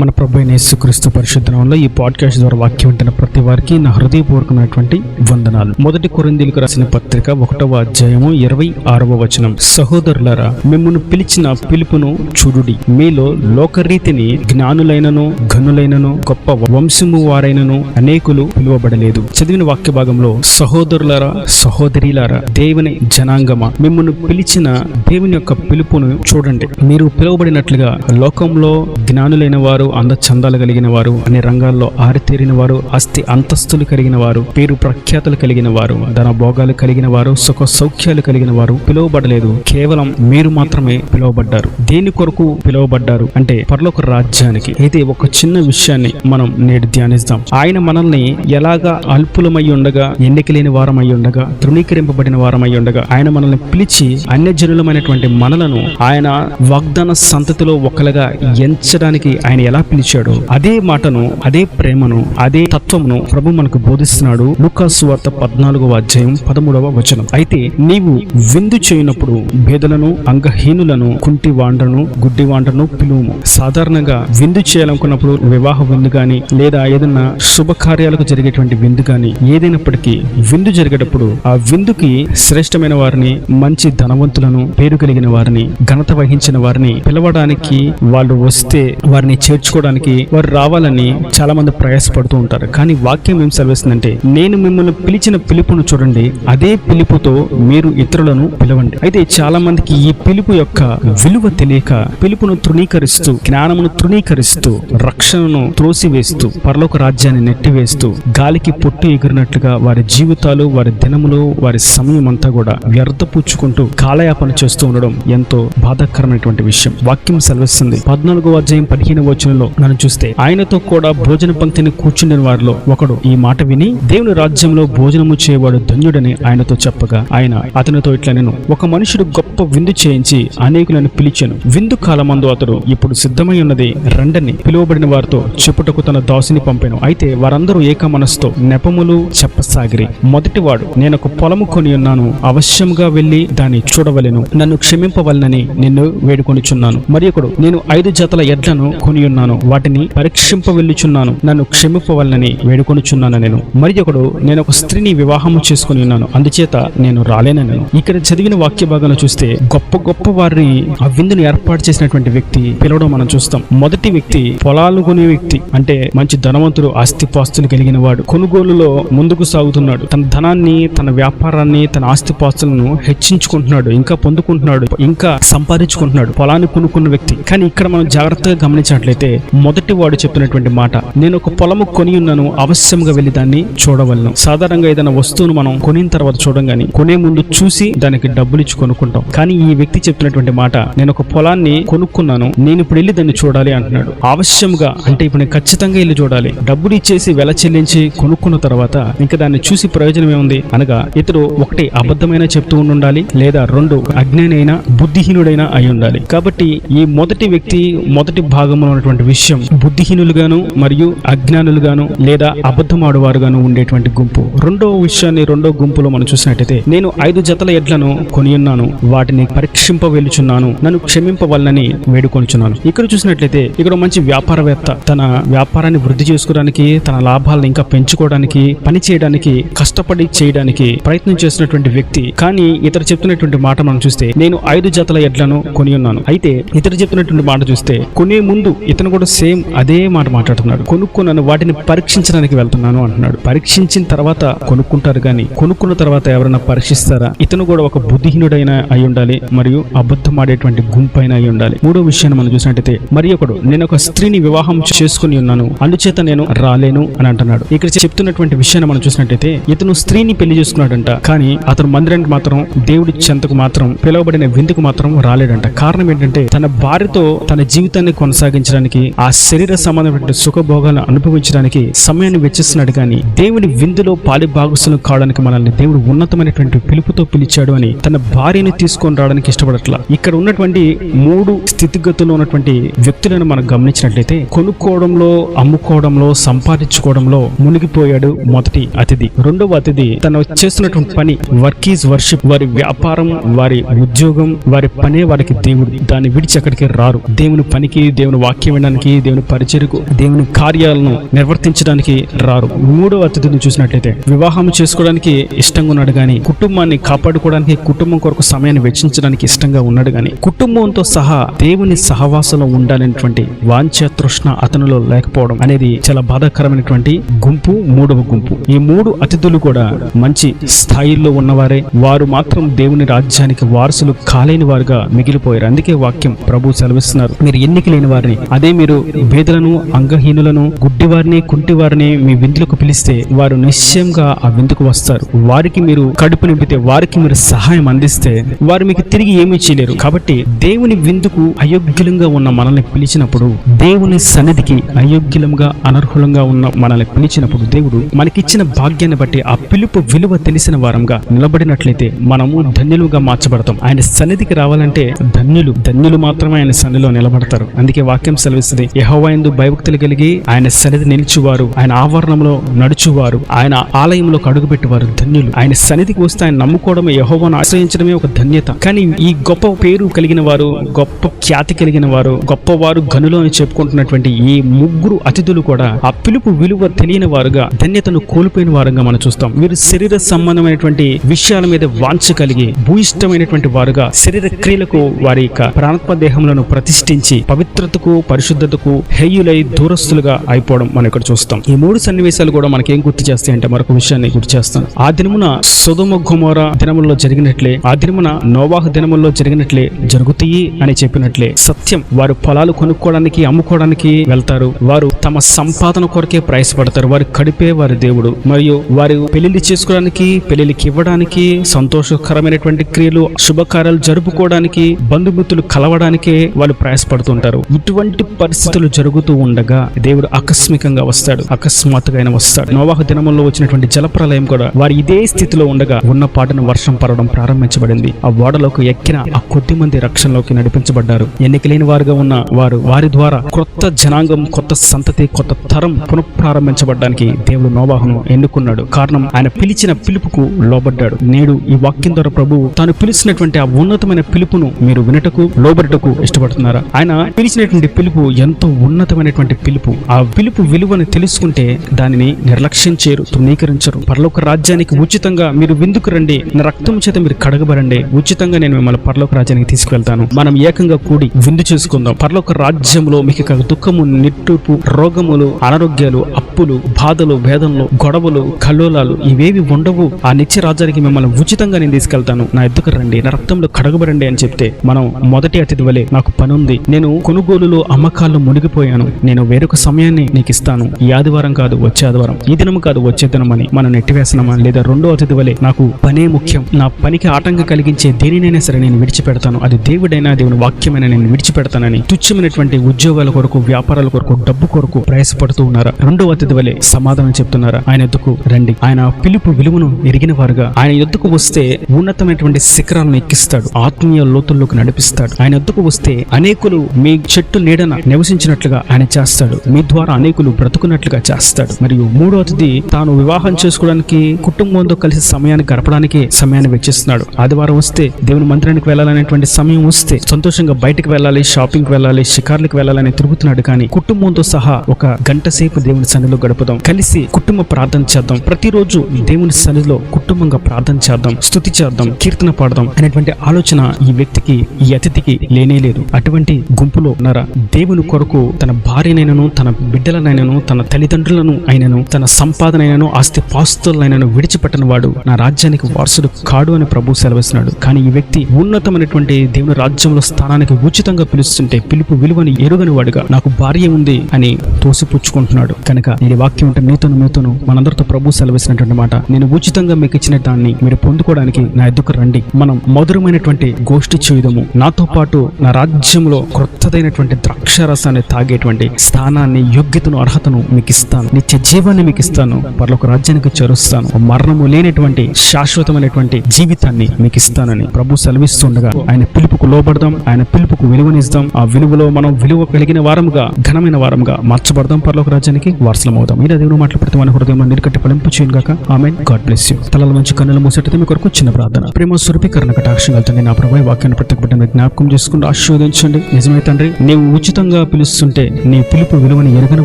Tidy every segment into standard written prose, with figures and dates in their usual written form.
మన ప్రభువైన యేసుక్రీస్తు పరిశుద్ధ నామములో ఈ పాడ్కాస్ట్ ద్వారా వాక్యం వింటున్న ప్రతి వారికి నా హృదయపూర్వకమైనటువంటి వందనాలు. మొదటి కొరింథీయులకు రాసిన పత్రిక 1వ అధ్యాయము 26వ వచనం. సహోదరులారా, మిమ్మును పిలిచిన పిలుపును చూడుడి. మీలో లోకరీతిని జ్ఞానులైనను ఘనులైనను గొప్ప వంశము వారైనను అనేకులు పిలువబడలేదు. చదివిన వాక్య భాగంలో సహోదరులారా, సహోదరీలారా, దేవుని జనాంగమా, మిమ్మును పిలిచిన దేవుని యొక్క పిలుపును చూడండి. మీరు పిలువబడినట్లుగా లోకంలో జ్ఞానులైన వారు, అందచందాలు కలిగిన వారు, అనే రంగాల్లో ఆరితేరిన వారు, ఆస్తి అంతస్తులు కలిగిన వారు, పేరు ప్రఖ్యాతులు కలిగిన వారు, ధన భోగాలు కలిగిన వారు, సుఖ సౌఖ్యాలు కలిగిన వారు పిలువబడలేదు. కేవలం మీరు మాత్రమే పిలువబడ్డారు. దేని కొరకు పిలువబడ్డారు అంటే పరలోక రాజ్యానికి. అయితే ఒక చిన్న విషయాన్ని మనం నేడు ధ్యానిస్తాం. ఆయన మనల్ని ఎలాగా అల్పులమై ఉండగా, ఎన్నికలేని వారమై ఉండగా, తృణీకరింపబడిన వారమై ఉండగా ఆయన మనల్ని పిలిచి అన్యజనులమైనటువంటి మనలను ఆయన వాగ్దాన సంతతిలో ఒకలుగా ఎంచడానికి ఆయన ఎలా పిలిచాడో అదే మాటను, అదే ప్రేమను, అదే తత్వమును ప్రభు మనకు బోధిస్తున్నాడు. లూకాసు సువార్త 14వ అధ్యాయం 13వ వచనం. అయితే నీవు విందు చేయనప్పుడు భేదలను, అంగహీనులను, కుంటి వాండ్రను, గుడ్డి వాండ్రను పిలువుము. సాధారణంగా విందు చేయాలనుకున్నప్పుడు వివాహ విందు గాని లేదా ఏదైనా శుభకార్యాలకు జరిగేటువంటి విందు గాని ఏదైనప్పటికీ విందు జరిగేటప్పుడు ఆ విందుకి శ్రేష్టమైన వారిని, మంచి ధనవంతులను, పేరు కలిగిన వారిని, ఘనత వహించిన వారిని పిలవడానికి, వాళ్ళు వస్తే వారిని చేర్చుకోవడానికి, వారు రావాలని చాలా మంది ప్రయాసపడుతూ ఉంటారు. కానీ వాక్యం ఏం సెలవిస్తుందంటే, నేను మిమ్మల్ని పిలిచిన పిలుపును చూడండి, అదే పిలుపుతో మీరు ఇతరులను పిలవండి. అయితే చాలా మందికి ఈ పిలుపు యొక్క విలువ తెలియక పిలుపును తృణీకరిస్తూ, జ్ఞానమును తృణీకరిస్తూ, రక్షణను త్రోసివేస్తూ, పరలోక రాజ్యాన్ని నెట్టివేస్తూ, గాలికి పొట్టు ఎగిరినట్లుగా వారి జీవితాలు, వారి దినములు, వారి సమయం అంతా కూడా వ్యర్థపుచ్చుకుంటూ కాలయాపన చేస్తూ ఉండడం ఎంతో బాధాకరమైనటువంటి విషయం. వాక్యం సెలవిస్తుంది 14వ అధ్యాయం 15వ వచనంలో మనం చూస్తే, ఆయనతో కూడా భోజన పంక్తిని కూర్చుండిన వారిలో ఒకడు ఈ మాట విని దేవుని రాజ్యంలో భోజనము చేయవాడు ధన్యుడని ఆయనతో చెప్పగా, ఆయన అతనితో ఇట్లా నేను ఒక మనుషుడు గొప్ప విందు చేయించి అనేకులను పిలిచెను. విందు కాలమందు అతడు ఇప్పుడు సిద్ధమై ఉన్నది రండని పిలువబడిన వారితో చెప్పుటకు తన దాసుని పంపెను. అయితే వారందరూ ఏక మనస్సుతో నెపములు చెప్పసాగిరి. మొదటివాడు, నేను ఒక పొలము కొని ఉన్నాను, అవశ్యముగా వెళ్లి దాన్ని చూడవలెను, నన్ను క్షమింపవలనని నిన్ను వేడుకొనిచున్నాను. మరి ఒకడు, నేను 5 జతల ఎడ్లను కొని ఉన్నాను, వాటిని పరీక్షింప వెళ్ళుచున్నాను, నన్ను క్షమింపవలనని వేడుకొనుచున్నాను నేను. మరి ఒకడు, నేను ఒక స్త్రీని వివాహము చేసుకుని ఉన్నాను, అందుచేత నేను రాలేనను. ఇక్కడ చదివిన వాక్య భాగంలో చూస్తే గొప్ప గొప్ప వారిని ఆ విందుని ఏర్పాటు చేసినటువంటి వ్యక్తి పిలవడం మనం చూస్తాం. మొదటి వ్యక్తి పొలాలు కొనే వ్యక్తి, అంటే మంచి ధనవంతుడు, ఆస్తిపాస్తులు కలిగిన వాడు, కొనుగోలులో ముందుకు సాగుతున్నాడు. తన ధనాన్ని, తన వ్యాపారాన్ని, తన ఆస్తిపాస్తులను హెచ్చించుకుంటున్నాడు, ఇంకా పొందుకుంటున్నాడు, ఇంకా సంపాదించుకుంటున్నాడు, పొలాన్ని కొనుక్కున్న వ్యక్తి. కానీ ఇక్కడ మనం జాగ్రత్తగా గమనించినట్లయితే మొదటి వాడు చెప్పినటువంటి మాట, నేను ఒక పొలము కొని ఉన్నాను, అవశ్యంగా వెళ్లి దాన్ని చూడవలను. సాధారణంగా ఏదైనా వస్తువును మనం కొనిన తర్వాత చూడంగాని, కొనే ముందు చూసి దానికి డబ్బులు ఇచ్చి కొనుక్కుంటాం. కానీ ఈ వ్యక్తి చెప్తున్నటువంటి మాట, నేను ఒక పొలాన్ని కొనుక్కున్నాను, నేను ఇప్పుడు వెళ్ళి దాన్ని చూడాలి అంటున్నాడు. అవశ్యంగా అంటే ఇప్పుడు నేను ఖచ్చితంగా వెళ్ళి చూడాలి. డబ్బులు ఇచ్చేసి వెల చెల్లించి కొనుక్కున్న తర్వాత ఇంకా దాన్ని చూసి ప్రయోజనం ఏముంది అనగా, ఇతడు ఒకటి అబద్ధమైన చెప్తూ ఉండాలి, లేదా 2 అజ్ఞాని అయినా బుద్ధిహీనుడైనా అయి ఉండాలి. కాబట్టి ఈ మొదటి వ్యక్తి మొదటి భాగంలో ఉన్నటువంటి విషయం బుద్ధిహీనులుగాను మరియు అజ్ఞానులుగాను లేదా అబద్ధమాడువారుగాను ఉండేటువంటి గుంపు. రెండో విషయాన్ని రెండో గుంపులో మనం చూసినట్టయితే, నేను 5 జతల ఎడ్లను కొని ఉన్నాను, వాటిని పరీక్షింప వెళ్ళుచున్నాను, నన్ను క్షమింపవలనని వేడుకొనుచున్నాను. ఇక్కడ చూసినట్లయితే ఇక్కడ మంచి వ్యాపారవేత్త తన వ్యాపారాన్ని వృద్ధి చేసుకోవడానికి, తన లాభాలను ఇంకా పెంచుకోవడానికి, పని చేయడానికి, కష్టపడి చేయడానికి ప్రయత్నం చేస్తున్నటువంటి వ్యక్తి. కానీ ఇతరు చెప్తున్నటువంటి మాట మనం చూస్తే, నేను 5 జతల ఎడ్లను కొని ఉన్నాను. అయితే ఇతరు చెప్తున్నటువంటి మాట చూస్తే, కొనే ముందు ఇతను కూడా సేమ్ అదే మాట మాట్లాడుతున్నాడు. కొనుక్కున్నాను, వాటిని పరీక్షించడానికి వెళ్తున్నాను అంటున్నాడు. పరీక్షించిన తర్వాత కొనుక్కుంటారు, కానీ కొనుక్కున్న తర్వాత ఎవరైనా పరీక్షిస్తారా? ఇతను కూడా ఒక బుద్ధిహీనుడైనా అయి ఉండాలి మరియు అబద్ధం ఆడేటువంటి గుంపు అయినా అయి ఉండాలి. మూడో విషయాన్ని మనం చూసినట్టయితే, మరి ఒకడు, నేను ఒక స్త్రీని వివాహం చేసుకుని ఉన్నాను, అందుచేత నేను రాలేను అని అంటున్నాడు. ఇక్కడ చెప్తున్నటువంటి విషయాన్ని మనం చూసినట్టయితే, ఇతను స్త్రీని పెళ్లి చేసుకున్నాడంట, కానీ అతను మందిరానికి మాత్రం, దేవుడి చెంతకు మాత్రం, పిలువబడిన విందుకు మాత్రం రాలేడంట. కారణం ఏంటంటే, తన భార్యతో తన జీవితాన్ని కొనసాగించడానికి, ఆ శరీర సంబంధమైన సుఖభోగాలను అనుభవించడానికి సమయాన్ని వెచ్చిస్తున్నాడు. కానీ దేవుని విందులో పాలి భాగస్వాములు కావడానికి మనల్ని దేవుడు ఉన్నతమైనటువంటి పిలుపుతో పిలిచాడు అని తన భార్యని తీసుకొని రావడానికి ఇష్టపడట్లా. ఇక్కడ ఉన్నటువంటి 3 స్థితిగతుల్లో ఉన్నటువంటి వ్యక్తులను మనం గమనించినట్లయితే, కొనుక్కోవడంలో, అమ్ముకోవడంలో, సంపాదించుకోవడంలో మునిగిపోయాడు మొదటి అతిథి. రెండవ అతిథి తను చేస్తున్నటువంటి పని, వర్క్ ఈజ్ వర్షిప్. వారి వ్యాపారం, వారి ఉద్యోగం, వారి పనే వారికి దేవుడు. దాన్ని విడిచి ఎక్కడికి రారు. దేవుని పనికి, దేవుని వాక్యం నమ్ముకోవడానికి, దేవుని పరిచర్యకు, దేవుని కార్యాలను నిర్వర్తించడానికి రారు. మూడవ అతిథిని చూసినట్లయితే వివాహం చేసుకోవడానికి ఇష్టంగా ఉన్నాడు గాని, కుటుంబాన్ని కాపాడుకోవడానికి, కుటుంబం కొరకు సమయాన్ని వెచ్చించడానికి ఇష్టంగా ఉన్నాడు గాని, కుటుంబంతో సహా దేవుని సహవాసంలో ఉండాలనేటువంటి వాంఛ తృష్ణ అతనిలో లేకపోవడం అనేది చాలా బాధాకరమైనటువంటి గుంపు. మూడవ గుంపు. ఈ మూడు అతిథులు కూడా మంచి స్థాయిల్లో ఉన్నవారే, వారు మాత్రం దేవుని రాజ్యానికి వారసులు కాలేని వారుగా మిగిలిపోయారు. అందుకే వాక్యం ప్రభు సెలవిస్తున్నారు, మీరు ఎన్నిక లేని వారిని, అదే మీరు పేదలను, అంగహీనులను, గుడ్డివారిని, కుంటివారిని మీ విందులకు పిలిస్తే వారు నిశ్చయంగా ఆ విందుకు వస్తారు. వారికి మీరు కడుపు నింపితే, వారికి మీరు సహాయం అందిస్తే వారు మీకు తిరిగి ఏమీ చేయలేరు. కాబట్టి దేవుని విందుకు అయోగ్యులంగా ఉన్న మనల్ని పిలిచినప్పుడు, దేవుని సన్నిధికి అయోగ్యులంగా, అనర్హులంగా ఉన్న మనల్ని పిలిచినప్పుడు, దేవుడు మనకిచ్చిన భాగ్యాన్ని బట్టి ఆ పిలుపు విలువ తెలిసిన వారంగా నిలబడినట్లయితే మనము ధన్యులుగా మార్చబడతాం. ఆయన సన్నిధికి రావాలంటే ధన్యులు మాత్రమే ఆయన సన్నిధిలో నిలబడతారు. అందుకే వాక్యం సెలవిస్తుంది, యెహోవా యందు భయభక్తులు కలిగి ఆయన సన్నిధి నిలిచువారు, ఆయన ఆవరణంలో నడుచువారు, ఆయన ఆలయంలో అడుగుపెట్టువారు ధన్యులు. ఆయన సన్నిధికి వస్తే ఆయన నమ్ముకోవడమే, యెహోవాను ఆశ్రయించడమే ఒక ధన్యత. కానీ ఈ గొప్ప పేరు కలిగిన వారు, గొప్ప ఖ్యాతి కలిగిన వారు, గొప్పవారు, గనులు అని చెప్పుకుంటున్నటువంటి ఈ ముగ్గురు అతిథులు కూడా ఆ పిలుపు విలువ తెలియని వారుగా, ధన్యతను కోల్పోయిన వారుగా మనం చూస్తాం. వీరు శరీర సంబంధమైనటువంటి విషయాల మీద వాంఛ కలిగి, భూయిష్టమైనటువంటి వారుగా, శరీర క్రియలకు వారి యొక్క ప్రాణాత్మ దేహములను ప్రతిష్ఠించి పవిత్రతకు, పరిశుద్ధతకు హేయులై దూరస్తులుగా అయిపోవడం మనం ఇక్కడ చూస్తాం. ఈ మూడు సన్నివేశాలు కూడా మనకేం గుర్తు చేస్తాయి అంటే, మరొక విషయాన్ని గుర్తు చేస్తాను. ఆ దినమున సొదొమ గొమొర్రా దినముల్లో జరిగినట్లే, ఆ దినమున నోవాహు దినముల్లో జరిగినట్లే జరుగుతాయి అని చెప్పినట్లే సత్యం. వారు పొలాలు కొనుక్కోవడానికి, అమ్ముకోవడానికి వెళ్తారు. వారు తమ సంపాదన కొరకే ప్రయాసపడతారు. వారు కడిపే వారి దేవుడు. మరియు వారు పెళ్లిళ్ళు చేసుకోవడానికి, పెళ్లిళ్ళకి ఇవ్వడానికి, సంతోషకరమైనటువంటి క్రియలు, శుభకార్యాలు జరుపుకోవడానికి, బంధుమిత్రులు కలవడానికే వాళ్ళు ప్రయాసపడుతుంటారు. ఇటువంటి పరిస్థితులు జరుగుతూ ఉండగా దేవుడు ఆకస్మికంగా వస్తాడు, అకస్మాత్తుగా ఆయన వస్తాడు. నోవాహు దినముల్లో వచ్చినటువంటి జలప్రలయం కూడా వారు ఇదే స్థితిలో ఉండగా ఉన్న పాటన వర్షం పడడం ప్రారంభించబడింది. ఆ ఓడలోకి ఎక్కిన ఆ కొద్ది మంది రక్షణలోకి నడిపించబడ్డారు. ఎన్నికలేని వారుగా ఉన్న వారు, వారి ద్వారా కొత్త జనాంగం, కొత్త సంతతి, కొత్త తరం పునఃప్రారంభించబడడానికి దేవుడు నోవాహును ఎన్నుకున్నాడు. కారణం, ఆయన పిలిచిన పిలుపుకు లోబడ్డాడు. నేడు ఈ వాక్యం ద్వారా ప్రభువు తాను పిలిచినటువంటి ఆ ఉన్నతమైన పిలుపును మీరు వినటకు, లోబడటకు ఇష్టపడుతున్నారా? ఆయన పిలిచినటువంటి పిలుపు ఎంతో ఉన్నతమైనటువంటి పిలుపు. ఆ పిలుపు విలువను తెలుసుకుంటే దానిని నిర్లక్ష్యం చేయరు, తృణీకరించరు. పరలోక రాజ్యానికి ఉచితంగా మీరు విందుకు రండి, నా రక్తం చేత మీరు కడగబడండి, ఉచితంగా నేను మిమ్మల్ని పరలోక రాజ్యానికి తీసుకువెళ్తాను, మనం ఏకంగా కూడి విందు చేసుకుందాం. పరలోక రాజ్యంలో మీకు దుఃఖము, నిట్టూర్పు, రోగములు, అనారోగ్యాలు, అప్పులు, బాధలు, వేదనలు, గొడవలు, కల్లోలాలు ఇవేవి ఉండవు. ఆ నిత్య రాజ్యానికి మిమ్మల్ని ఉచితంగా నేను తీసుకెళ్తాను, నా ఎద్దుకు రండి, నా రక్తంలో కడగబడండి అని చెప్తే, మనం మొదటి అతిథి వలె, నాకు పని ఉంది, నేను కొనుగోలులో అమ్మకాల్లో మునిగిపోయాను, నేను వేరొక సమయాన్ని నీకు ఇస్తాను, ఈ ఆదివారం కాదు వచ్చే ఆదివారం, ఈ దినం కాదు వచ్చే దినం అని మనం నెట్టివేస్తున్నామా? లేదా రెండో అతిథి వలె, నాకు పనే ముఖ్యం, నా పనికి ఆటంకం కలిగించే దేనినైనా సరే నేను విడిచిపెడతాను, అది దేవుడైనా దేవుని వాక్యమైనా నేను విడిచిపెడతానని తుచ్చమైనటువంటి ఉద్యోగాల కొరకు, వ్యాపారాల కొరకు, డబ్బు కొరకు ప్రయాసపడుతూ ఉన్నారా? రెండో అతిథి వలె సమాధానం చెప్తున్నారా? ఆయన ఎద్దుకు రండి. ఆయన పిలుపు విలువను ఎరిగిన వారుగా ఆయన ఎద్దుకు వస్తే ఉన్నతమైనటువంటి శిఖరాలను ఎక్కిస్తాడు, ఆత్మీయ లోతుల్లోకి నడిపిస్తాడు. ఆయన ఎద్దుకు వస్తే అనేకులు మీ చెట్టు నీడన నివసించినట్లుగా ఆయన చేస్తాడు, మీ ద్వారా అనేకులు బ్రతుకున్నట్లుగా చేస్తాడు. మరియు మూడో అతిథి తాను వివాహం చేసుకోవడానికి, కుటుంబంతో కలిసి సమయాన్ని గడపడానికి సమయాన్ని వెచ్చిస్తున్నాడు. ఆదివారం వస్తే, దేవుని మందిరానికి వెళ్ళాలనేటువంటి సమయం వస్తే, సంతోషంగా బయటకు వెళ్ళాలి, షాపింగ్ వెళ్ళాలి, షికార్లకు వెళ్ళాలని తిరుగుతున్నాడు. కానీ కుటుంబంతో సహా ఒక గంట సేపు దేవుని సన్నిధిలో గడుపుదాం, కలిసి కుటుంబ ప్రార్థన చేద్దాం, ప్రతిరోజు దేవుని సన్నిధిలో కుటుంబంగా ప్రార్థన చేద్దాం, స్తుతి చేద్దాం, కీర్తన పాడదాం అనేటువంటి ఆలోచన ఈ వ్యక్తికి, ఈ అతిథికి లేనే లేదు. అటువంటి గుంపులో ఉన్నారా? దేవుని కొరకు తన భార్యనైనను, తన బిడ్డలనైనను, తన తల్లిదండ్రులను అయినను, తన సంపాదనైనను, ఆస్తి పాస్తులైనను విడిచిపెట్టని వాడు నా రాజ్యానికి వారసుడు కాడు అని ప్రభు సెలవిస్తున్నాడు. కానీ ఈ వ్యక్తి ఉన్నతమైనటువంటి దేవుని రాజ్యంలో స్థానానికి ఉచితంగా పిలుస్తుంటే, పిలుపు విలువని ఎరుగని వాడుగా నాకు భార్య ఉంది అని తోసిపుచ్చుకుంటున్నాడు. కనుక నేను వాక్యం అంటే మీతోను మనందరితో ప్రభు సెలవిస్తున్నటువంటి మాట, నేను ఉచితంగా మీకు ఇచ్చిన దాన్ని మీరు పొందుకోవడానికి నా ఎద్దుకు రండి, మనం మధురమైనటువంటి గోష్ఠి చేయుదము, నాతో పాటు నా రాజ్యంలో క్రొత్తదైనటువంటి ద్రాక్షారసాన్ని తాగేటువంటి స్థానాన్ని, యోగ్యతను, అర్హతను మీకు ఇస్తాను, నిత్య జీవాన్ని మీకు ఇస్తాను, పరలోక రాజ్యానికి చేరుస్తాను, మరణము లేనటువంటి శాశ్వతమైనటువంటి జీవితాన్ని మీకు ఇస్తానని ప్రభు సెలవిస్తుండగా ఆయన పిలుపుకు లోబడదాం, ఆయన పిలుపుకు విలువనిస్తాం. ఆ విలువలో మనం విలువ కలిగిన వారముగా, ఘనమైన వారముగా మార్చబడదాం, పరలోక రాజ్యానికి వారసులమవుదాం. ఇలా దేవుని మాటలు పెడితే మన హృదయంలో నిరుకట్టి ఫలింపు చేయను గాక. ఆమేన్. God bless you. తలల మంచి కన్నుల మూసేటైతే మీ కొరకు చిన్న ప్రార్థన. ప్రేమ స్వరూపీకరణ కటాక్షం వెళ్తుంది. నా ప్రభు వాక్యాన్ని ప్రత్యేక బిడ్డను జ్ఞాపకం చేసుకుంటూ ఆశీర్వదించండి. నిజమే తండ్రి, నీవు ఉచితంగా అతిథులుగా పిలుస్తుంటే నీ పిలుపు విలువని ఎరగని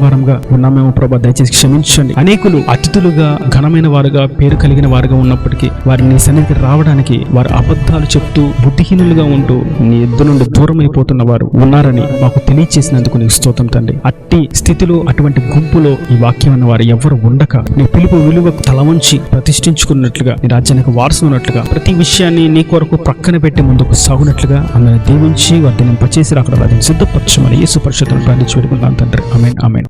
వారంగా ఉన్నామేమో ప్రభా, దయచేసి క్షమించండి. అనేకులు అతిథులుగా ఘనమైన వారుగా పేరు కలిగిన వారుగా ఉన్నప్పటికీ వారిని నీ సన్నిధికి రావడానికి వారు అబద్ధాలు చెప్తూ బుద్ధిహీనులుగా ఉంటూ నీ ఎద్దు నుండి దూరం అయిపోతున్న వారు ఉన్నారని మాకు తెలియచేసినందుకు నీకు స్తోత్రం తండ్రి. అట్టి స్థితిలో అటువంటి గుంపులో ఈ వాక్యం అన్న వారు ఎవరు ఉండక నీ పిలుపు విలువకు తల వంచి ప్రతిష్ఠించుకున్నట్లుగా నీ రాజ్యానికి వారసున్నట్లుగా ప్రతి విషయాన్ని నీ కొరకు ప్రక్కన పెట్టి ముందుకు సాగునట్లుగా అందరిని దీవించి వాటిని పచేసి అక్కడ వాటిని సిద్ధపరచమని యేసు పరిశుద్ధ ప్రార్థించి వేడుకుంటున్నాను తండ్రి. ఆమేన్ ఆమేన్.